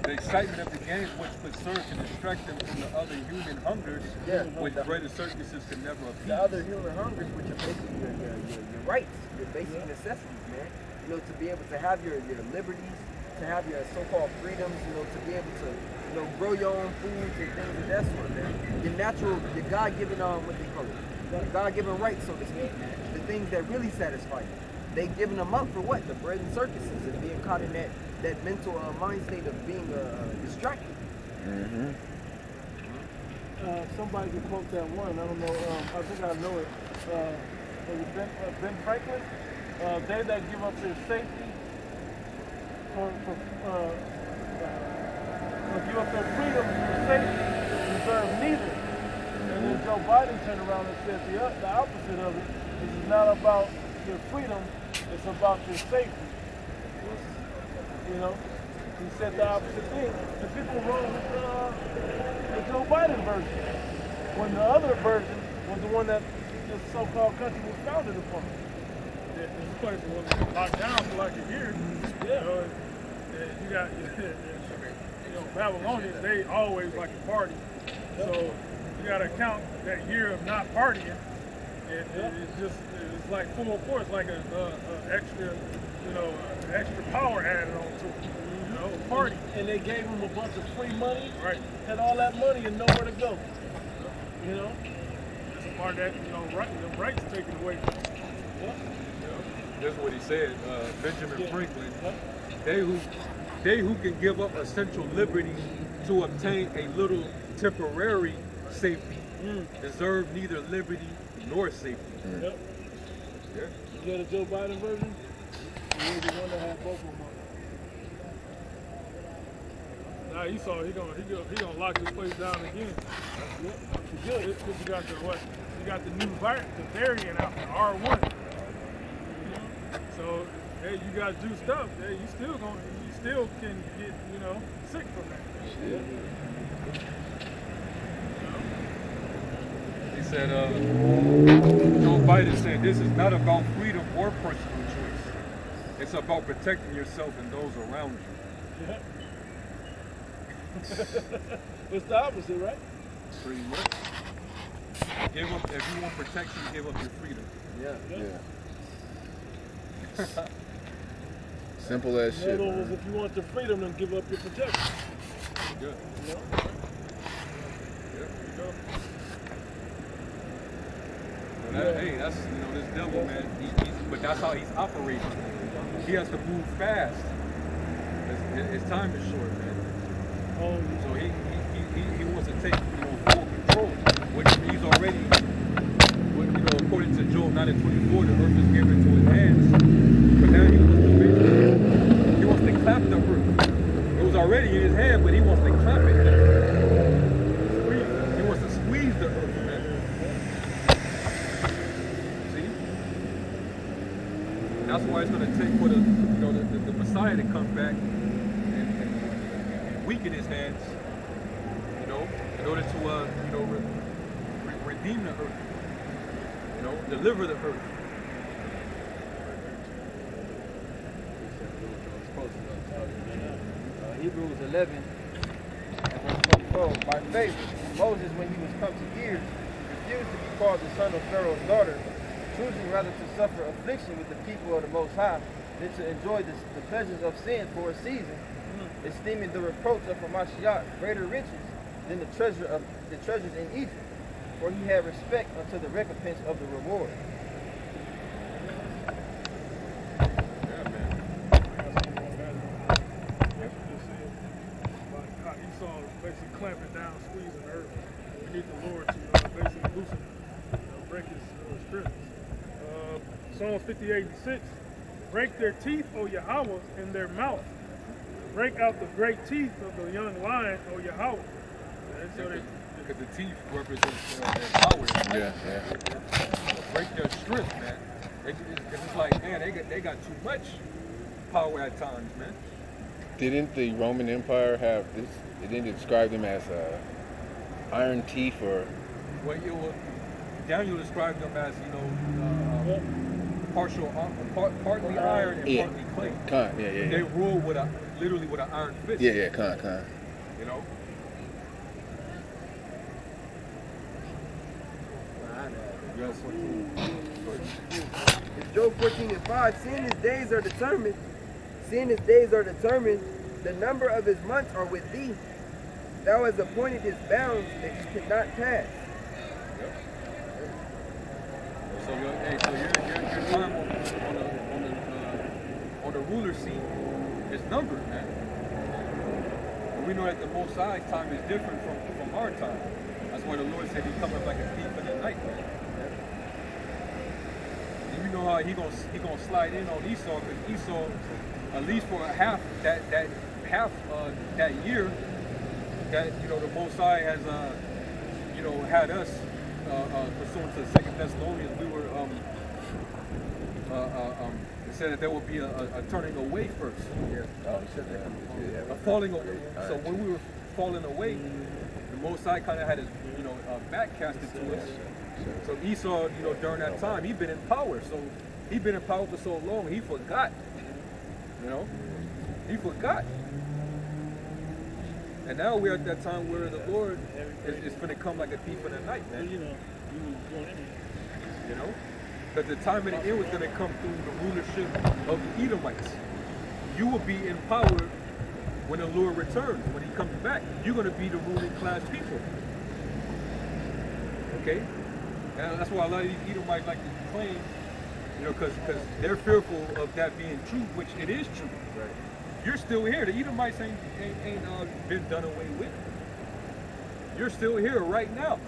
The excitement of the game, which could serve to distract them from the other human hungers, which greater circuses could never appease. The other human hungers, which are basically your rights, your basic necessities, man. You know, to be able to have your liberties, to have your so-called freedoms, you know, to be able to, you know, grow your own foods and things of that sort, man. Your natural, your God-given, what they call it, your God-given rights, so to speak, man. The things that really satisfy you. They giving them up for what? The bread and circuses and being caught in that mental mind state of being distracted. Mm-hmm. Somebody could quote that one. I don't know. I think I know it. Was it Ben Franklin? They that give up their safety give up their freedom for safety deserve neither. And then Joe Biden turned around and said the opposite of it. This is not about your freedom, it's about your safety. You know, he said the opposite thing. And people wrong with the Joe Biden version, when the other version was the one that this so-called country was founded upon. This place was locked down for like a year. Yeah. You got, Babylonians, they always like to party. So you got to count that year of not partying. It's like full force, like an extra, extra power added on to it. Party. And they gave them a bunch of free money. Right. Had all that money and nowhere to go. You know? That's a part that, the rights taken away from them. That's what he said, Benjamin Franklin. They who can give up essential liberty to obtain a little temporary safety deserve neither liberty nor safety. Yep. Yeah. You get a Joe Biden version? You're the one that had both of them. Nah, you saw he gonna lock this place down again. Good. You got the what? You got the new variant out, the R1. So hey, you got juiced up. Hey, you still can get sick from that. Yeah. He said, Joe Biden said, this is not about freedom or personal choice. It's about protecting yourself and those around you. Yeah. It's the opposite, right? Pretty much. Give up, if you want protection, give up your freedom. Yeah. Simple as shit. In other words, if you want your freedom, then give up your protection. Good. You know? Hey, that's this devil, man. But that's how he's operating. He has to move fast. His time is short, man. So he wants to take full control, which he's already. According to Job 9:24, the earth is given to his hands. But now he wants to clap the earth. It was already in his hand, but he wants to clap it. He wants to squeeze the earth, man. See? That's why it's going to take for the Messiah to come back and weaken his hands, in order to redeem the earth. Deliver the earth. Hebrews 11, and verse 24. By faith, Moses, when he was come to years, refused to be called the son of Pharaoh's daughter, choosing rather to suffer affliction with the people of the Most High than to enjoy the pleasures of sin for a season, esteeming the reproach of Hamashiach greater riches than the treasures in Egypt, for he had respect unto the recompense of the reward. Basically clamping down, squeezing the earth. We need the Lord to basically loosen, break his strength. Psalms 58:6. Break their teeth, O Yahweh, in their mouth. Break out the great teeth of the young lion, O Yahweh. Because the teeth represent their power. Yeah. Break their strength, man. It's like, man, they got too much power at times, man. Didn't the Roman Empire have this? It didn't describe them as iron teeth or. Well, Daniel described them as partly iron and partly clay. Yeah. They rule with literally with an iron fist. Yeah, con. You know? Yes. It's Job 14:5. Seeing his days are determined, the number of his months are with thee. Thou hast appointed his bounds that he cannot pass. So your time on the ruler seat is numbered, man. And we know that the Most High's time is different from our time. That's why the Lord said He cometh like a thief in the night, man. And you know how he gonna slide in on Esau, because Esau, at least for half that year, that the Most High has had us pursuant to 2 Thessalonians, we were it said that there will be a turning away first. Yeah. Oh, he said that. A falling away. So when we were falling away, the Most High kind of had his back casted to us. So Esau, during that time, he'd been in power. So he'd been in power for so long, he forgot. He forgot. And now we're at that time where the Lord is going to come like a thief in the night, man. Because the time of the end was going to come through the rulership of the Edomites. You will be in power when the Lord returns, when He comes back. You're going to be the ruling class people. Okay? And that's why a lot of these Edomites like to claim, because they're fearful of that being true, which it is true. Right. You're still here. The Edomites ain't been done away with. You're still here right now,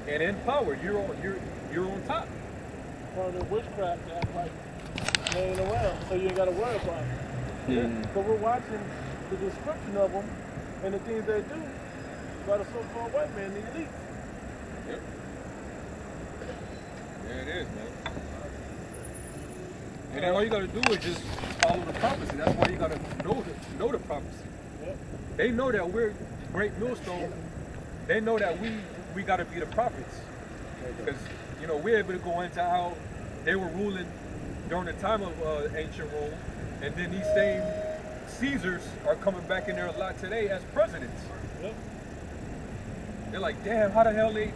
and in power. You're on top. Part of the witchcraft that like they ain't around, so you ain't got to worry about it. So we're watching the description of them and the things they do by the so-called white man, the elites. Yep. Yeah, it is, man. And then all you got to do is just follow the prophecy. That's why you got to know the prophecy. Yep. They know that we're great millstone. They know that we got to be the prophets. Because, we're able to go into how they were ruling during the time of ancient Rome. And then these same Caesars are coming back in there a lot today as presidents. Yep. They're like, damn, how the hell they,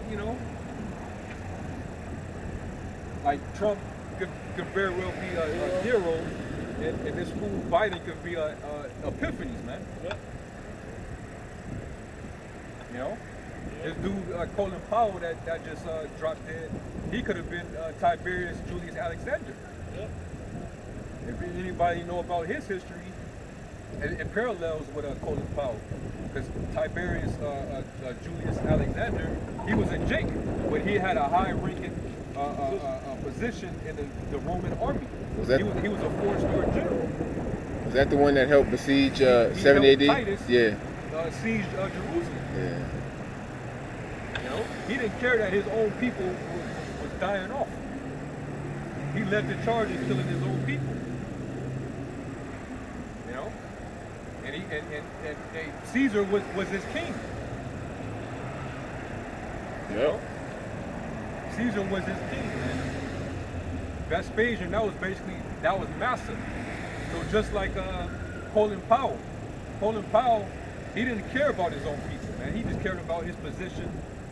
like Trump could very well be a hero, and this fool Biden could be a Epiphanies, man. Yep. This dude Colin Powell that just dropped dead, he could have been Tiberius Julius Alexander. Yep. If anybody know about his history, it parallels with Colin Powell, because Tiberius Julius Alexander, he was a Jake, but he had a high-ranking position in the Roman army. He was a 4-star general. Was that the one that helped besiege 70 AD? Titus, yeah. Sieged Jerusalem. Yeah. He didn't care that his own people was dying off. He led the charge in killing his own people. And Caesar was his king. Yep. Caesar was his king, man. Vespasian, that was massive. So just like Colin Powell, he didn't care about his own people, man. He just cared about his position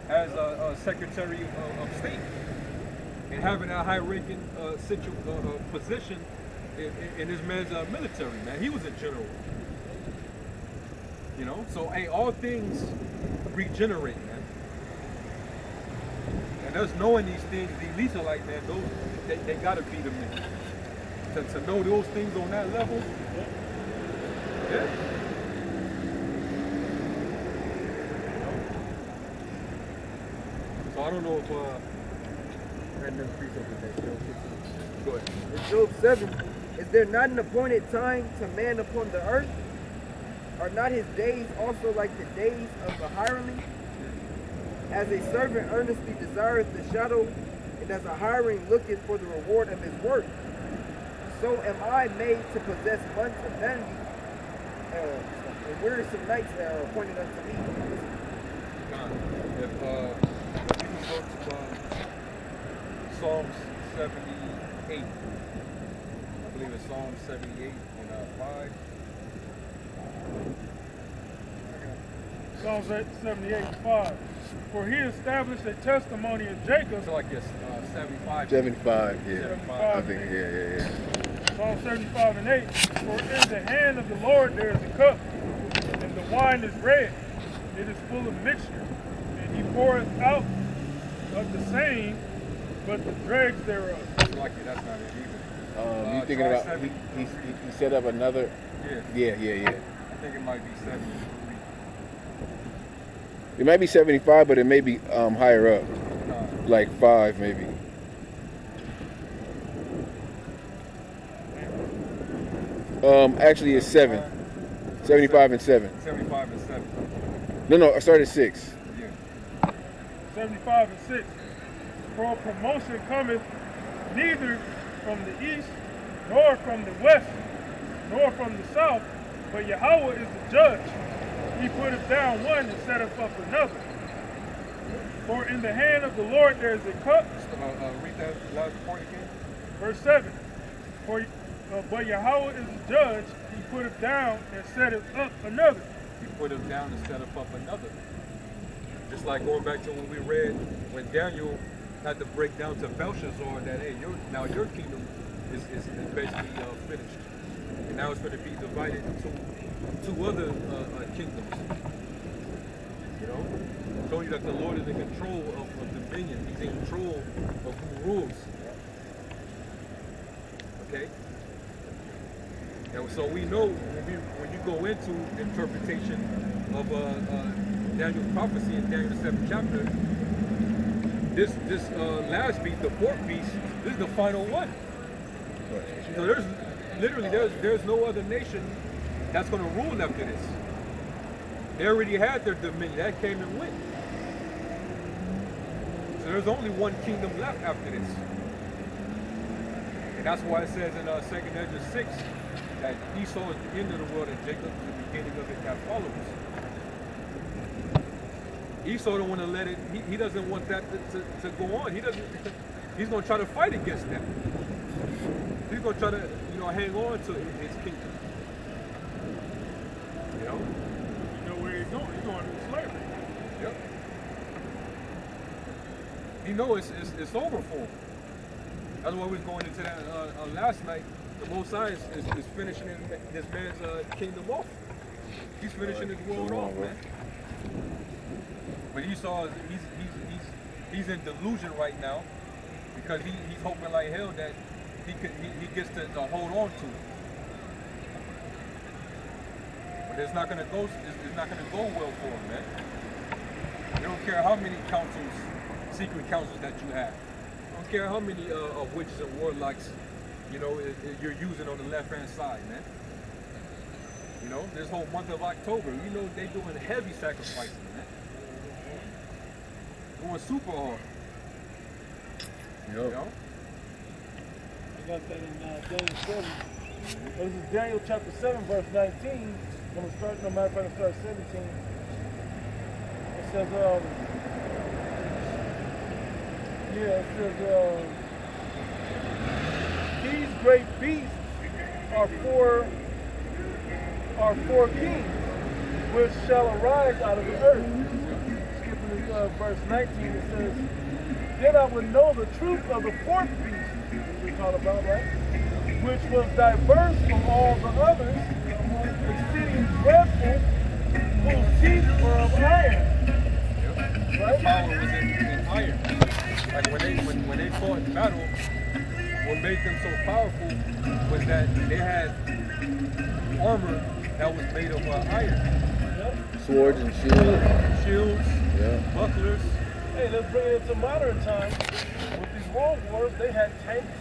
as a Secretary of State and having a high-ranking position in this man's military, man. He was a general. So hey, all things regenerate, man. And us knowing these things, the elites are like, man, they gotta be the men. To know those things on that level, yeah. So I don't know if go ahead. In Job 7, is there not an appointed time to man upon the earth? Are not his days also like the days of a hireling? As a servant earnestly desireth the shadow, and as a hireling looketh for the reward of his work, so am I made to possess months of vanity, and wearisome nights that are appointed unto me. If you go to Psalms 78, I believe it's Psalm 78 and 5. Psalms 78:5. For he established a testimony in Jacob. So like yes, 75. 75, yeah. 75. I think, yeah. Psalm 75:8. For in the hand of the Lord there is a cup, and the wine is red. It is full of mixture, and he poureth out of the same, but the dregs thereof. That's like it. That's not it either. You thinking about, he set up another, Yeah. yeah. I think it might be 73. It might be 75, but it may be higher up, like 5 maybe. Actually it's 7. 75 and 7. 75 and 7. No, I started 6. Yeah. 75 and 6. For promotion cometh neither from the east, nor from the west, nor from the south, but Yahweh is the judge. He putteth down one and setteth up another. For in the hand of the Lord there is a cup. Read that last point again. Verse 7. But Yahweh is the judge. He putteth down and setteth up another. He put him down and set up another. Just like going back to when we read when Daniel had to break down to Belshazzar that hey, your kingdom is basically finished, and now it's going to be divided into 2 other kingdoms. You know, showing you that the Lord is in control of dominion. He's in control of who rules. Okay. And so we know when you go into interpretation of Daniel's prophecy in Daniel the 7th chapter, this last beast, the 4th beast, this is the final one. So there's no other nation that's going to rule after this. They already had their dominion. That came and went. So there's only one kingdom left after this. And that's why it says in 2nd Ezra 6 that Esau is the end of the world and Jacob is the beginning of it that follows. Esau don't want to let it, he doesn't want that to go on. He's going to try to fight against that. He's going to try to, hang on to his kingdom. You know where he's going. He's going into slavery. Yep. He knows it's over for him. That's why we was going into that last night. The Most High is finishing this man's kingdom off. He's finishing his world off, man. But Esau, he's in delusion right now because he's hoping like hell that he gets to hold on to it. But it's not gonna go well for him, man. You don't care how many councils, secret councils that you have. I don't care how many witches and warlocks, you're using on the left-hand side, man. This whole month of October, they're doing heavy sacrificing, man. Going super hard. I got that in Daniel 7. This is Daniel chapter 7, verse 19. I'm going to start, no matter if I can start 17. It says, these great beasts are four kings, which shall arise out of the earth. Skipping to verse 19, it says, then I would know the truth of the 4th beast, we talked about, right? Which was diverse from all the others, exceeding dreadful, whose teeth were of iron. Right? Power was in iron. Like when they fought in battle, what made them so powerful was that they had armor that was made of iron. Swords and shields. Bucklers. Hey, let's bring it into modern times. With these world wars, they had tanks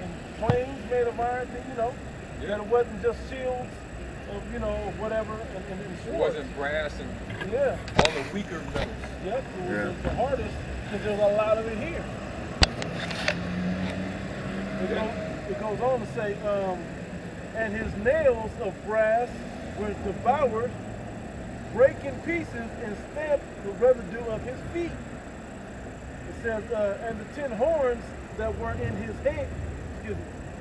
and planes made of iron, that it wasn't just shields of, whatever, and swords. It wasn't brass and all the weaker metals. Yep, it was the hardest, because there's a lot of it here. It goes on to say, and his nails of brass were devoured, break in pieces, and stamp the residue of his feet. It says, and the 10 horns that were in his head,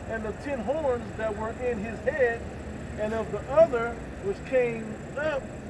and the 10 horns that were in his head, and of the other which came up